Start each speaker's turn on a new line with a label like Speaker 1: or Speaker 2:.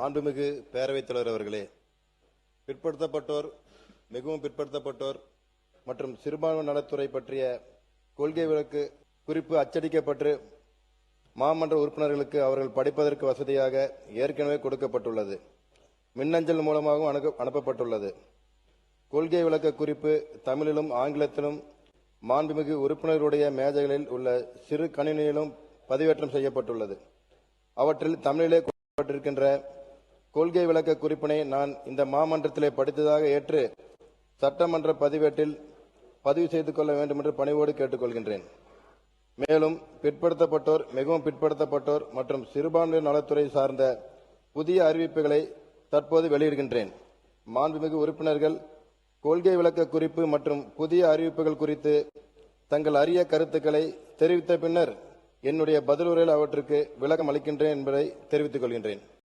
Speaker 1: மாண்புமிகு பேரவைத் தலைவர் அவர்களே, பிற்படுத்தப்பட்டோர், மிகவும் பிற்படுத்தப்பட்டோர் மற்றும் சிறுபான்மை நலத்துறை பற்றிய கொள்கை விளக்கு குறிப்பு அச்சடிக்கப்பட்டு மாமன்ற உறுப்பினர்களுக்கு அவர்கள் படிப்பதற்கு வசதியாக ஏற்கனவே கொடுக்கப்பட்டுள்ளது. மின்னஞ்சல் மூலமாகவும் அனுப்பப்பட்டுள்ளது. கொள்கை விளக்க குறிப்பு தமிழிலும் ஆங்கிலத்திலும் மாண்புமிகு உறுப்பினர்களுடைய மேஜைகளில் உள்ள சிறு கணினியிலும் பதிவேற்றம் செய்யப்பட்டுள்ளது. அவற்றில் தமிழிலே கொடுக்கப்பட்டிருக்கின்ற கொள்கை விளக்க குறிப்பினை நான் இந்த மாமன்றத்திலே படித்ததாக ஏற்று சட்டமன்ற பதிவேட்டில் பதிவு செய்து கொள்ள வேண்டும் என்று பணிவோடு கேட்டுக்கொள்கின்றேன். மேலும் பிற்படுத்தப்பட்டோர், மிகவும் பிற்படுத்தப்பட்டோர் மற்றும் சிறுபான்மையினர் நலத்துறை சார்ந்த புதிய அறிவிப்புகளை தற்போது வெளியிடுகின்றேன். மாண்புமிகு உறுப்பினர்கள் கொள்கை விளக்க குறிப்பு மற்றும் புதிய அறிவிப்புகள் குறித்து தங்கள் அரிய கருத்துக்களை தெரிவித்த பின்னர் என்னுடைய பதிலுரையில் அவற்றுக்கு விளக்கம் அளிக்கின்றேன் என்பதை தெரிவித்துக் கொள்கின்றேன்.